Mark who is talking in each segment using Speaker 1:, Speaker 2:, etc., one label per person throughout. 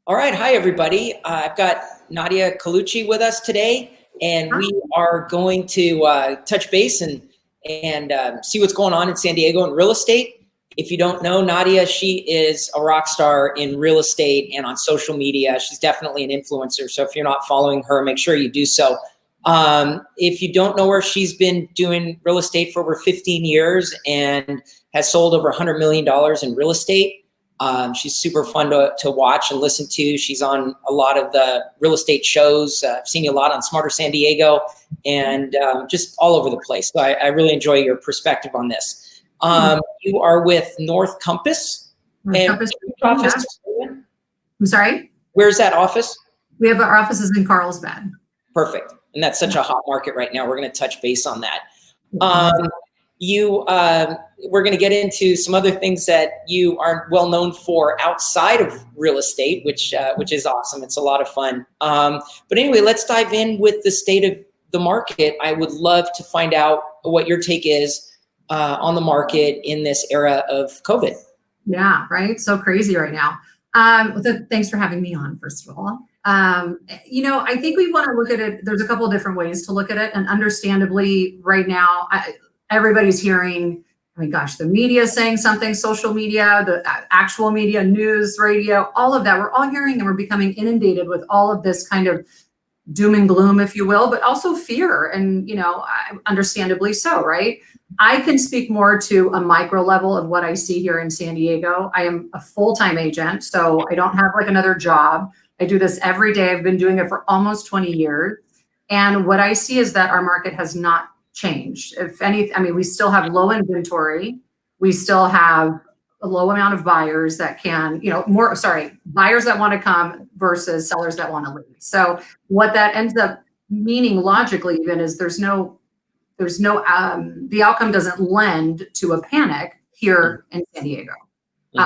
Speaker 1: All right. Hi, everybody. I've got Nadia Colucci with us today, and we are going to touch base and see what's going on in San Diego in real estate. If you don't know Nadia, she is a rock star in real estate and on social media. She's definitely an influencer. So if you're not following her, make sure you do so. If you don't know her, she's been doing real estate for over 15 years and has sold over $100 million in real estate. She's super fun to watch and listen to. She's on a lot of the real estate shows. I've seen you a lot on Smarter San Diego and just all over the place. So I really enjoy your perspective on this. You are with North Compass.
Speaker 2: Compass.
Speaker 1: Office?
Speaker 2: I'm sorry?
Speaker 1: Where's that office?
Speaker 2: We have our offices in Carlsbad.
Speaker 1: Perfect. And that's such a hot market right now. We're going to touch base on that. We're going to get into some other things that you are well known for outside of real estate, which is awesome. It's a lot of fun. But anyway, let's dive in with the state of the market. I would love to find out what your take is on the market in this era of COVID.
Speaker 2: Yeah, right. So crazy right now. Thanks for having me on, first of all. I think we want to look at it. There's a couple of different ways to look at it. And understandably, right now, everybody's hearing, I mean, gosh, the media is saying something, social media, the actual media, news, radio, all of that. We're all hearing and we're becoming inundated with all of this kind of doom and gloom, if you will, but also fear. And, understandably so, right? I can speak more to a micro level of what I see here in San Diego. I am a full-time agent, so I don't have like another job. I do this every day. I've been doing it for almost 20 years. And what I see is that our market has not changed. If any, we still have low inventory. We still have a low amount of buyers that can, buyers that want to come versus sellers that want to leave. So what that ends up meaning logically even is the outcome doesn't lend to a panic here in San Diego.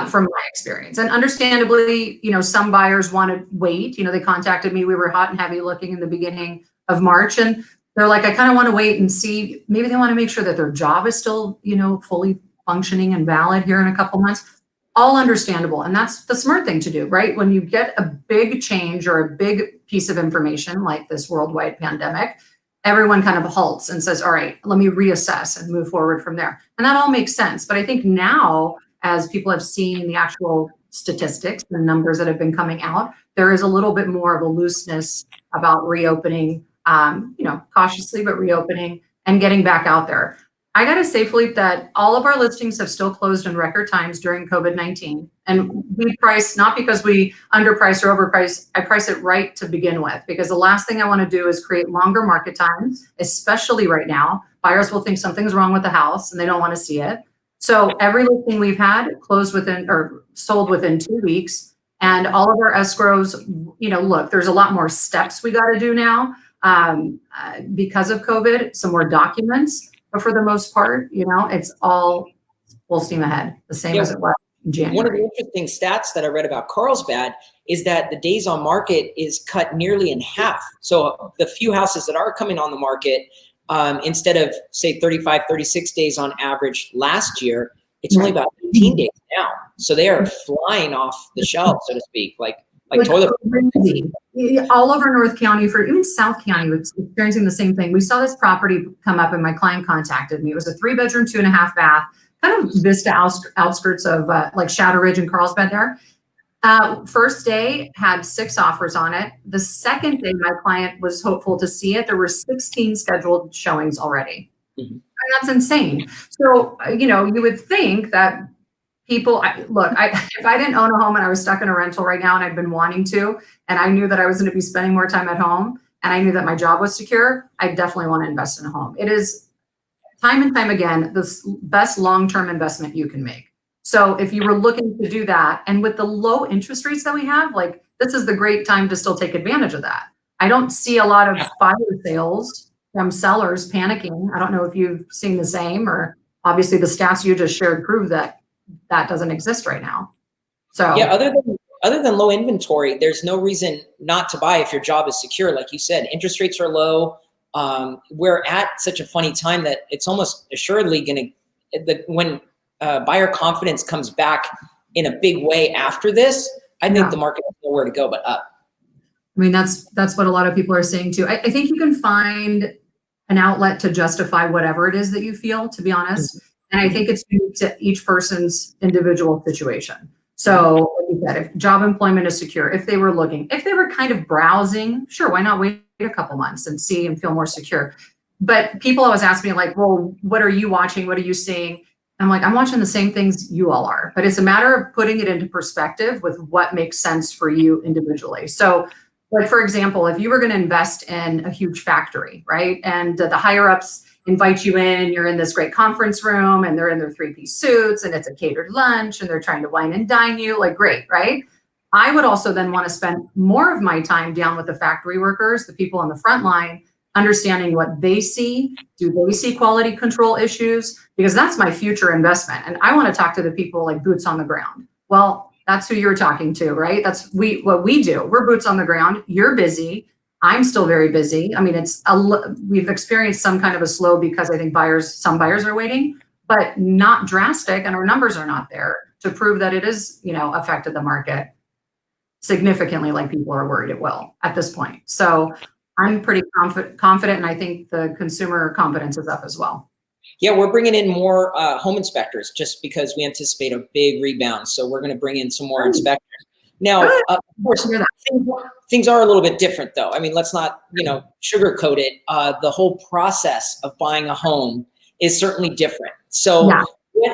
Speaker 2: From my experience. And understandably, some buyers want to wait. They contacted me. We were hot and heavy looking in the beginning of March. And they're like, I kind of want to wait and see. Maybe they want to make sure that their job is still, fully functioning and valid here in a couple months. All understandable. And that's the smart thing to do, right? When you get a big change or a big piece of information like this worldwide pandemic, everyone kind of halts and says, all right, let me reassess and move forward from there. And that all makes sense. But I think now, as people have seen the actual statistics, the numbers that have been coming out, there is a little bit more of a looseness about reopening, cautiously, but reopening and getting back out there. I got to say, Philippe, that all of our listings have still closed in record times during COVID-19. And we price, not because we underprice or overprice, I price it right to begin with, because the last thing I want to do is create longer market times, especially right now. Buyers will think something's wrong with the house and they don't want to see it. So every listing we've had closed within or sold within 2 weeks, and all of our escrows, look, there's a lot more steps we got to do now because of COVID, some more documents, but for the most part, it's all full steam ahead, the same as it was in January.
Speaker 1: One of the interesting stats that I read about Carlsbad is that the days on market is cut nearly in half. So the few houses that are coming on the market, instead of say 35, 36 days on average last year, it's only about 18 days now. So they are flying off the shelf, so to speak, like toilet paper.
Speaker 2: All over North County, for even South County was experiencing the same thing. We saw this property come up and my client contacted me. It was a 3-bedroom, 2.5 bath, kind of vista outskirts of like Shadow Ridge and Carlsbad there. First day had 6 offers on it. The second day, my client was hopeful to see it. There were 16 scheduled showings already. Mm-hmm. And that's insane. So, you would think that people, if I didn't own a home and I was stuck in a rental right now and I'd been wanting to, and I knew that I was going to be spending more time at home and I knew that my job was secure, I definitely want to invest in a home. It is time and time again, the best long-term investment you can make. So if you were looking to do that, and with the low interest rates that we have, this is the great time to still take advantage of that. I don't see a lot of fire sales from sellers panicking. I don't know if you've seen the same, or obviously the stats you just shared prove that doesn't exist right now. So
Speaker 1: yeah, other than low inventory, there's no reason not to buy if your job is secure. Like you said, interest rates are low. We're at such a funny time that it's almost assuredly going to, when buyer confidence comes back in a big way after this, I think the market has nowhere to go but up.
Speaker 2: I mean, that's what a lot of people are saying too. I think you can find an outlet to justify whatever it is that you feel, to be honest. And I think it's unique to each person's individual situation. So like you said, if job employment is secure, if they were looking, if they were kind of browsing, sure, why not wait a couple months and see and feel more secure? But people always ask me like, well, what are you watching? What are you seeing? I'm like, I'm watching the same things you all are, but it's a matter of putting it into perspective with what makes sense for you individually. So like, for example, if you were going to invest in a huge factory, right? And the higher ups invite you in, you're in this great conference room and they're in their 3-piece suits and it's a catered lunch and they're trying to wine and dine you, like, great, right? I would also then want to spend more of my time down with the factory workers, the people on the front line, understanding what they see. Do they see quality control issues? Because that's my future investment. And I want to talk to the people like boots on the ground. Well, that's who you're talking to, right? That's what we do. We're boots on the ground. You're busy. I'm still very busy. I mean, we've experienced some kind of a slow because I think some buyers are waiting, but not drastic. And our numbers are not there to prove that it is, affected the market significantly like people are worried it will at this point. So I'm pretty confident, and I think the consumer confidence is up as well.
Speaker 1: Yeah, we're bringing in more home inspectors just because we anticipate a big rebound. So we're going to bring in some more inspectors. Now, of course, things are a little bit different, though. I mean, let's not, sugarcoat it. The whole process of buying a home is certainly different. So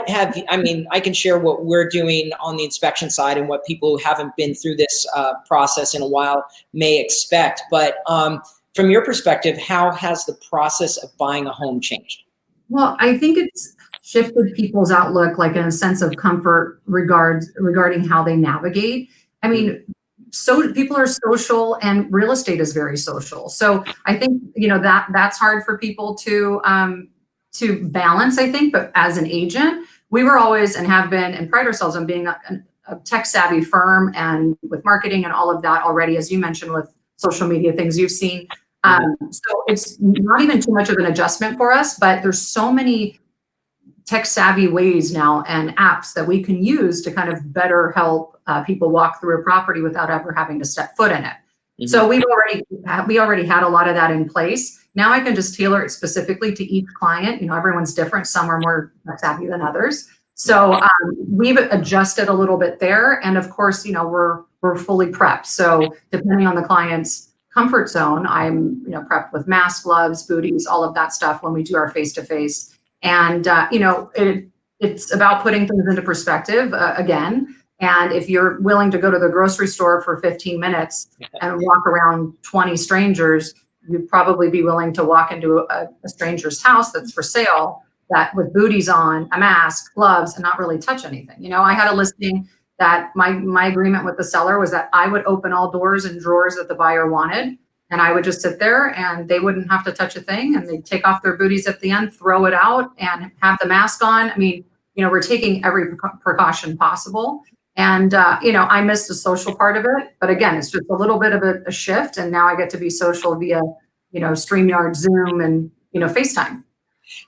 Speaker 1: I can share what we're doing on the inspection side and what people who haven't been through this process in a while may expect. But from your perspective, how has the process of buying a home changed?
Speaker 2: Well, I think it's shifted people's outlook, like in a sense of comfort regarding how they navigate. I mean, so people are social and real estate is very social. So I think, that's hard for people to balance, I think. But as an agent, we were always and have been and pride ourselves on being a tech savvy firm and with marketing and all of that already, as you mentioned, with social media things you've seen. So it's not even too much of an adjustment for us, but there's so many tech savvy ways now and apps that we can use to kind of better help people walk through a property without ever having to step foot in it. Mm-hmm. So we already had a lot of that in place. Now I can just tailor it specifically to each client. Everyone's different. Some are more tech savvy than others. So we've adjusted a little bit there. And of course, we're fully prepped. So depending on the client's comfort zone, I'm prepped with masks, gloves, booties, all of that stuff when we do our face-to-face. And it's about putting things into perspective again. And if you're willing to go to the grocery store for 15 minutes and walk around 20 strangers, you'd probably be willing to walk into a stranger's house that's for sale, that with booties on, a mask, gloves, and not really touch anything. I had a listing that my agreement with the seller was that I would open all doors and drawers that the buyer wanted, and I would just sit there and they wouldn't have to touch a thing, and they'd take off their booties at the end, throw it out, and have the mask on. I mean, we're taking every precaution possible. And, I missed the social part of it, but again, it's just a little bit of a shift, and now I get to be social via, StreamYard, Zoom, and, FaceTime.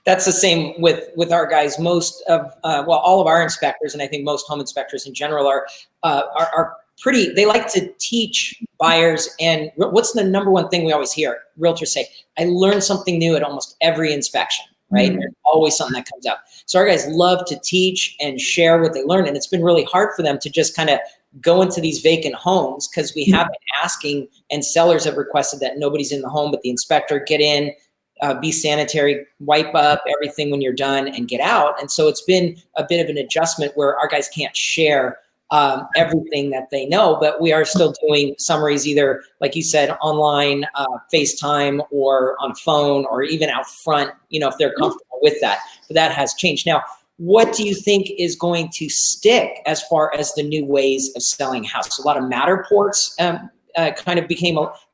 Speaker 1: That's the same with our guys. Most of all of our inspectors, and I think most home inspectors in general are pretty. They like to teach buyers. And what's the number one thing we always hear realtors say? I learn something new at almost every inspection, right? Mm-hmm. There's always something that comes out. So our guys love to teach and share what they learn, and it's been really hard for them to just kind of go into these vacant homes because we have been asking, and sellers have requested that nobody's in the home but the inspector. Get in. Be sanitary, wipe up everything when you're done, and get out. And so it's been a bit of an adjustment where our guys can't share everything that they know, but we are still doing summaries either, like you said, online, FaceTime, or on phone, or even out front, if they're comfortable with that. But that has changed. Now, what do you think is going to stick as far as the new ways of selling houses? A lot of Matterports kind of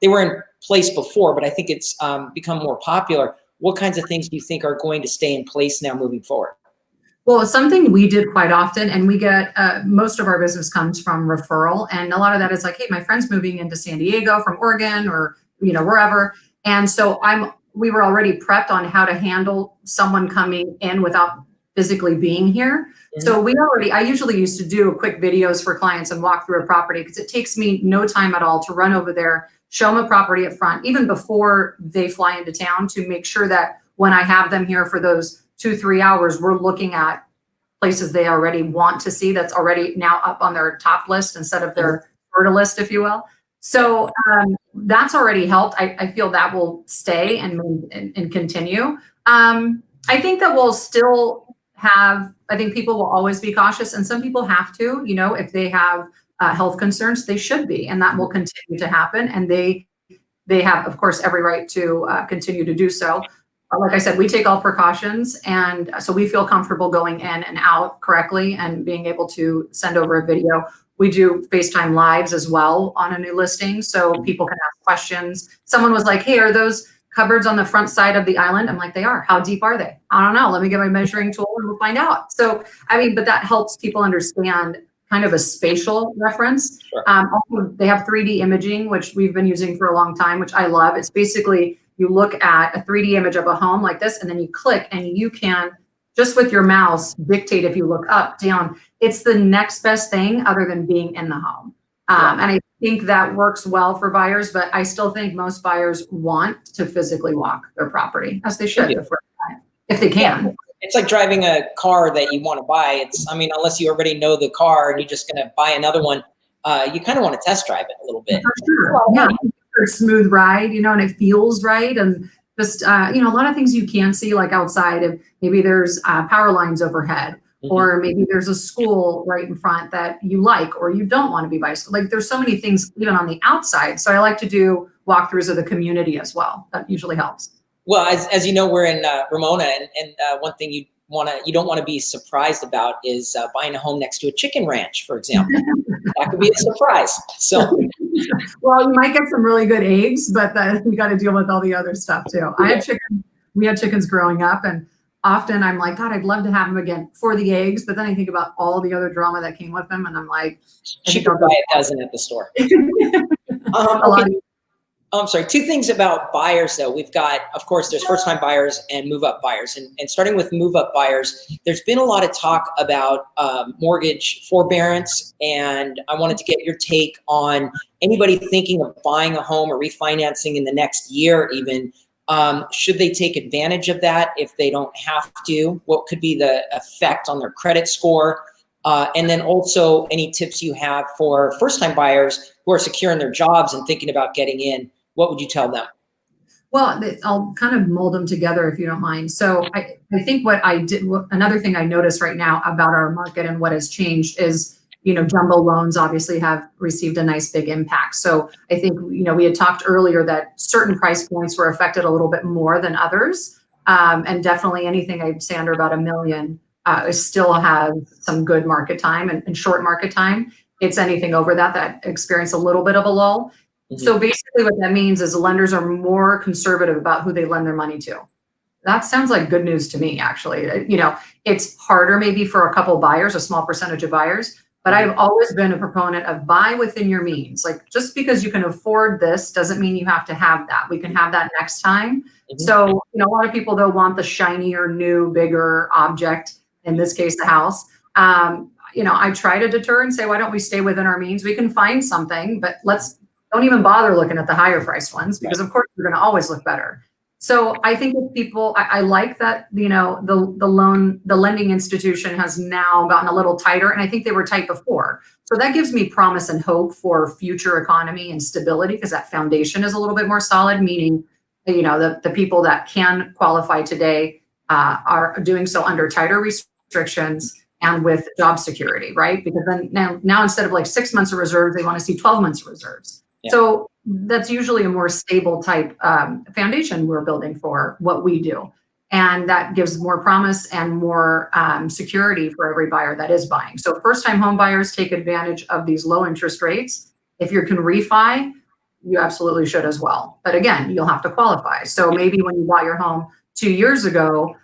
Speaker 1: they were in place before, but I think it's become more popular. What kinds of things do you think are going to stay in place now moving forward?
Speaker 2: Well, it's something we did quite often, and we get most of our business comes from referral, and a lot of that is like, hey, my friend's moving into San Diego from Oregon, or wherever, and so we were already prepped on how to handle someone coming in without physically being here. So I usually used to do quick videos for clients and walk through a property because it takes me no time at all to run over there, show them a property up front, even before they fly into town, to make sure that when I have them here for those 2-3 hours, we're looking at places they already want to see, that's already now up on their top list instead of their fertile list, if you will. So that's already helped. I feel that will stay and continue. I think that we'll still I think people will always be cautious, and some people have to, if they have health concerns, they should be, and that will continue to happen. And they have, of course, every right to continue to do so. Like I said, we take all precautions, and so we feel comfortable going in and out correctly and being able to send over a video. We do FaceTime lives as well on a new listing, so people can ask questions. Someone was like, hey, are those cupboards on the front side of the island? I'm like, they are. How deep are they? I don't know. Let me get my measuring tool and we'll find out. So, but that helps people understand kind of a spatial reference.
Speaker 1: Sure.
Speaker 2: Also, they have 3D imaging, which we've been using for a long time, which I love. It's basically, you look at a 3D image of a home like this, and then you click, and you can, just with your mouse, dictate if you look up, down. It's the next best thing other than being in the home. And I think that works well for buyers, but I still think most buyers want to physically walk their property, as they should, if they can.
Speaker 1: Yeah. It's like driving a car that you want to buy. Unless you already know the car and you're just going to buy another one, you kind of want to test drive it a little bit.
Speaker 2: For sure. Yeah. A smooth ride, and it feels right. And just, a lot of things you can see, like outside, if maybe there's power lines overhead, or maybe there's a school right in front that you like, or you don't want to be by. Like, there's so many things even on the outside. So I like to do walkthroughs of the community as well. That usually helps.
Speaker 1: Well, as you know, we're in Ramona, and one thing you don't want to be surprised about is buying a home next to a chicken ranch, for example. That could be a surprise. So,
Speaker 2: well, you might get some really good eggs, but you got to deal with all the other stuff too. We had chickens growing up, and often I'm like, God, I'd love to have them again for the eggs, but then I think about all the other drama that came with them, and I'm like,
Speaker 1: you could buy a dozen at the store. I'm sorry, 2 things about buyers, though. We've got, of course, there's first-time buyers and move-up buyers. And starting with move-up buyers, there's been a lot of talk about mortgage forbearance, and I wanted to get your take on anybody thinking of buying a home or refinancing in the next year even. Should they take advantage of that if they don't have to? What could be the effect on their credit score? And then also any tips you have for first-time buyers who are secure in their jobs and thinking about getting in. What would you tell them?
Speaker 2: Well, I'll kind of mold them together if you don't mind. So I think another thing I notice right now about our market and what has changed is, jumbo loans obviously have received a nice big impact. So I think, we had talked earlier that certain price points were affected a little bit more than others. And definitely anything I'd say under about $1 million still has some good market time and short market time. It's anything over that experience a little bit of a lull. So basically what that means is lenders are more conservative about who they lend their money to. That sounds like good news to me, actually. It's harder maybe for a couple buyers, a small percentage of buyers, but I've always been a proponent of buy within your means. Like, just because you can afford this doesn't mean you have to have that. We can have that next time. So, a lot of people, though, want the shinier, new, bigger object, in this case, the house. I try to deter and say, why don't we stay within our means? We can find something, but don't even bother looking at the higher priced ones, because of course they're going to always look better. So I think if people, I like that, the lending institution has now gotten a little tighter, and I think they were tight before. So that gives me promise and hope for future economy and stability, because that foundation is a little bit more solid, meaning, the people that can qualify today are doing so under tighter restrictions and with job security, right? Because then now instead of like 6 months of reserves, they want to see 12 months of reserves. Yeah. So that's usually a more stable type foundation we're building for what we do. And that gives more promise and more security for every buyer that is buying. So first-time home buyers take advantage of these low interest rates. If you can refi, you absolutely should as well. But again, you'll have to qualify. So maybe when you bought your home 2 years ago,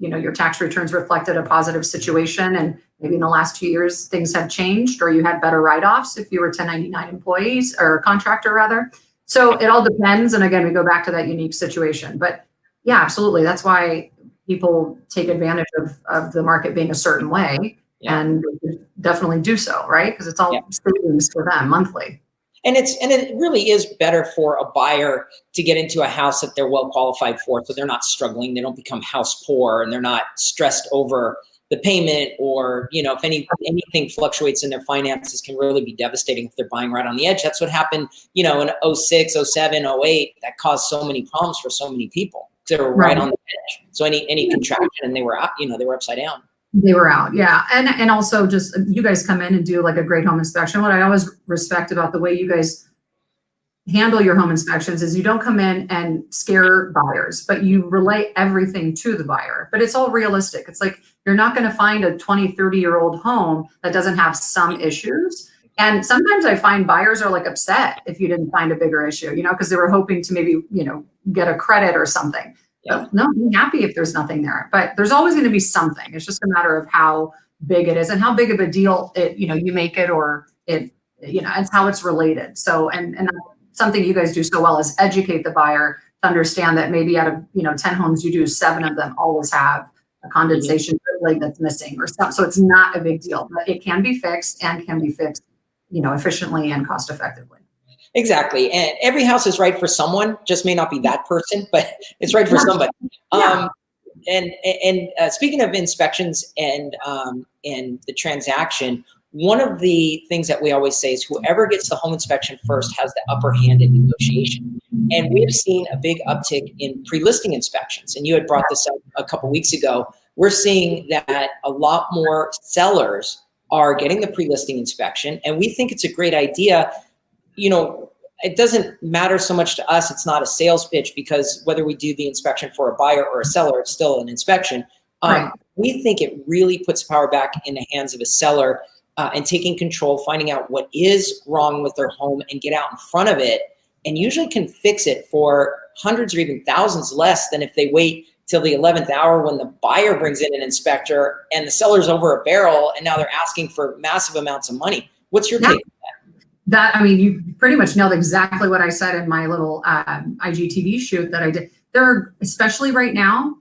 Speaker 2: your tax returns reflected a positive situation, and maybe in the last 2 years, things have changed, or you had better write-offs if you were 1099 employees or contractor rather. So it all depends. And again, we go back to that unique situation, but yeah, absolutely. That's why, people take advantage of the market being a certain way, and definitely do so, right? Because it's all savings for them monthly.
Speaker 1: And it really is better for a buyer to get into a house that they're well qualified for, so they're not struggling, they don't become house poor, and they're not stressed over the payment, or if anything fluctuates in their finances, can really be devastating if they're buying right on the edge. That's what happened, in 06, 07, 08, that caused so many problems for so many people. They were right on the edge. So any contraction, and they were up, they were upside down.
Speaker 2: They were out, yeah. And also, just you guys come in and do like a great home inspection. What I always respect about the way you guys handle your home inspections is you don't come in and scare buyers, but you relay everything to the buyer. But it's all realistic. It's like, you're not going to find a 20, 30-year-old home that doesn't have some issues. And sometimes I find buyers are like upset if you didn't find a bigger issue, because they were hoping to maybe, get a credit or something. Yeah. No, I'm happy if there's nothing there, but there's always going to be something. It's just a matter of how big it is and how big of a deal you make it, or it's how it's related. So, and something you guys do so well is educate the buyer to understand that maybe out of 10 homes you do, 7 of them always have a condensation leg that's missing or something. So it's not a big deal, but it can be fixed, and can be fixed, efficiently and cost effectively.
Speaker 1: Exactly. And every house is right for someone, just may not be that person, but it's right for somebody.
Speaker 2: Yeah.
Speaker 1: And speaking of inspections and the transaction, one of the things that we always say is whoever gets the home inspection first has the upper hand in negotiation. And we have seen a big uptick in pre-listing inspections. And you had brought this up a couple weeks ago. We're seeing that a lot more sellers are getting the pre-listing inspection, and we think it's a great idea. It doesn't matter so much to us. It's not a sales pitch, because whether we do the inspection for a buyer or a seller, it's still an inspection.
Speaker 2: Right.
Speaker 1: We think it really puts power back in the hands of a seller, and taking control, finding out what is wrong with their home, and get out in front of it, and usually can fix it for hundreds or even thousands less than if they wait till the 11th hour when the buyer brings in an inspector and the seller's over a barrel, and now they're asking for massive amounts of money. What's your take on that?
Speaker 2: You pretty much nailed exactly what I said in my little IGTV shoot that I did. There are, especially right now,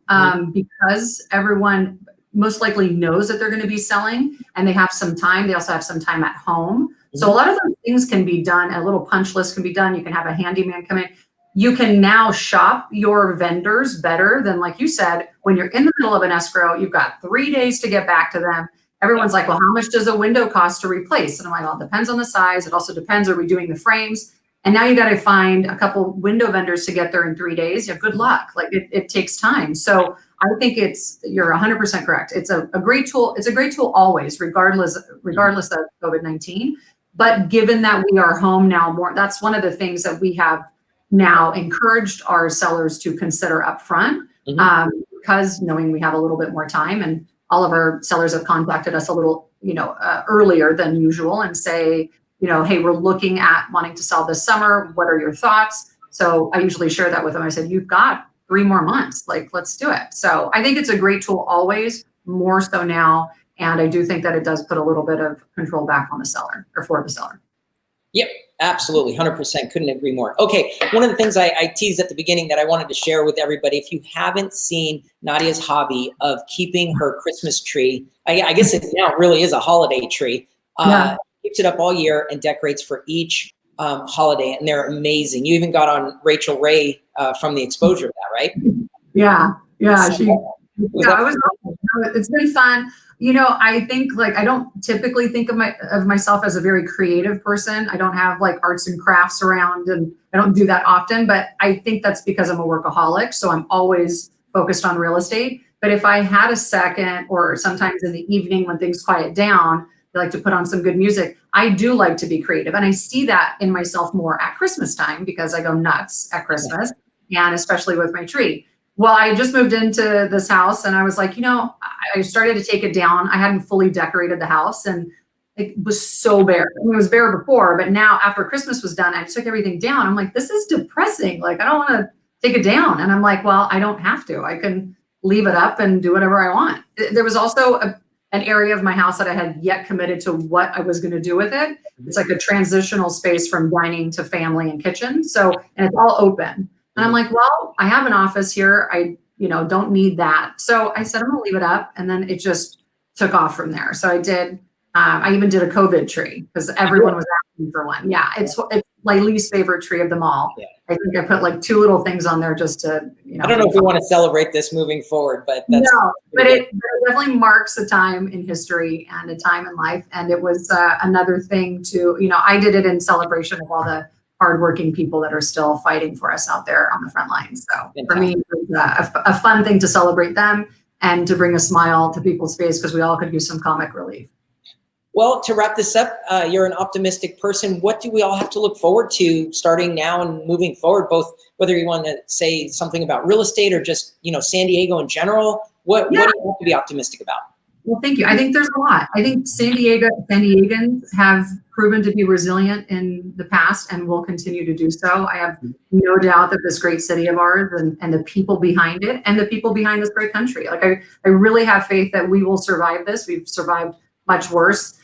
Speaker 2: because everyone most likely knows that they're going to be selling, and they have some time. They also have some time at home. So a lot of those things can be done. A little punch list can be done. You can have a handyman come in. You can now shop your vendors better than, like you said, when you're in the middle of an escrow, you've got 3 days to get back to them. Everyone's like, well, how much does a window cost to replace? And I'm like, well, it depends on the size. It also depends, are we doing the frames? And now you got to find a couple window vendors to get there in 3 days. Yeah, good luck. Like it takes time. So I think you're 100% correct. It's a great tool. It's a great tool always, regardless of COVID-19. But given that we are home now more, that's one of the things that we have now encouraged our sellers to consider upfront, because knowing we have a little bit more time, and all of our sellers have contacted us a little, earlier than usual, and say, hey, we're looking at wanting to sell this summer. What are your thoughts? So I usually share that with them. I said, you've got 3 more months, like, let's do it. So I think it's a great tool always, more so now. And I do think that it does put a little bit of control back on the seller, or for the seller.
Speaker 1: Yep, absolutely, 100%. Couldn't agree more. Okay, one of the things I teased at the beginning that I wanted to share with everybody, if you haven't seen Nadia's hobby of keeping her Christmas tree, I guess it now really is a holiday tree, keeps it up all year and decorates for each holiday, and they're amazing. You even got on Rachel Ray from the exposure of that, right?
Speaker 2: Yeah, it's been fun. I think, like, I don't typically think of myself as a very creative person. I don't have like arts and crafts around, and I don't do that often, but I think that's because I'm a workaholic. So I'm always focused on real estate. But if I had a second, or sometimes in the evening when things quiet down, I like to put on some good music. I do like to be creative. And I see that in myself more at Christmas time, because I go nuts at Christmas, and especially with my tree. Well, I just moved into this house, and I was like, I started to take it down. I hadn't fully decorated the house, and it was so bare. I mean, it was bare before, but now after Christmas was done, I took everything down. I'm like, this is depressing. Like, I don't want to take it down. And I'm like, well, I don't have to. I can leave it up and do whatever I want. There was also an area of my house that I had yet committed to what I was going to do with it. It's like a transitional space from dining to family and kitchen. So, and it's all open. And I'm like, well, I have an office here. I don't need that. So I said, I'm gonna leave it up. And then it just took off from there. So I even did a COVID tree because everyone was asking for one. Yeah, it's my least favorite tree of them all.
Speaker 1: Yeah.
Speaker 2: I think I put like 2 little things on there just to,
Speaker 1: I don't know if we want to celebrate this moving forward, but that's
Speaker 2: but it definitely marks a time in history and a time in life. And it was another thing to, I did it in celebration of all the hardworking people that are still fighting for us out there on the front lines. So for me, it was a fun thing to celebrate them and to bring a smile to people's face because we all could use some comic relief.
Speaker 1: Well, to wrap this up, you're an optimistic person. What do we all have to look forward to starting now and moving forward, both whether you want to say something about real estate or just, San Diego in general? What do you have to be optimistic about?
Speaker 2: Well, thank you. I think there's a lot. I think San Diegans have proven to be resilient in the past and will continue to do so. I have no doubt that this great city of ours and the people behind it and the people behind this great country, like I really have faith that we will survive this. We've survived much worse.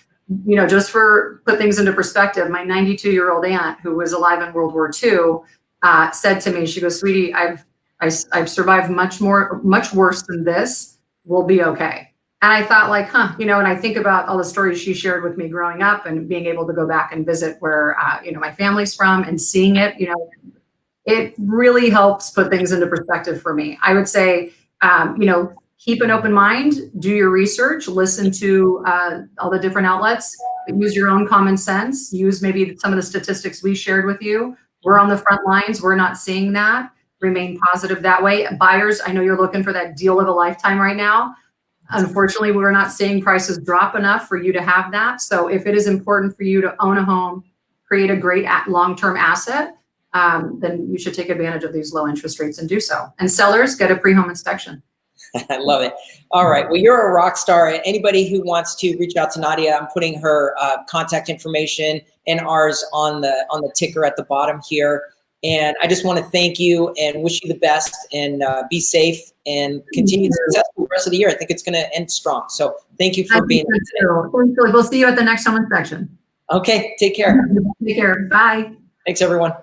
Speaker 2: Just for put things into perspective, my 92-year-old aunt who was alive in World War II said to me, she goes, "Sweetie, I've survived much worse than this. We'll be okay." And I thought and I think about all the stories she shared with me growing up and being able to go back and visit where, my family's from and seeing it, it really helps put things into perspective for me. I would say, keep an open mind, do your research, listen to all the different outlets, but use your own common sense, use maybe some of the statistics we shared with you. We're on the front lines. We're not seeing that. Remain positive that way. Buyers, I know you're looking for that deal of a lifetime right now. Unfortunately, we're not seeing prices drop enough for you to have that. So if it is important for you to own a home, create a great long-term asset, then you should take advantage of these low interest rates and do so. And sellers, get a pre-home inspection.
Speaker 1: I love it. All right. Well, you're a rock star. Anybody who wants to reach out to Nadia, I'm putting her contact information and ours on the ticker at the bottom here. And I just want to thank you and wish you the best and be safe and continue success for the rest of the year. I think it's going to end strong. So thank you for being here today.
Speaker 2: We'll see you at the next home inspection.
Speaker 1: Okay. Take care.
Speaker 2: Take care. Bye.
Speaker 1: Thanks, everyone.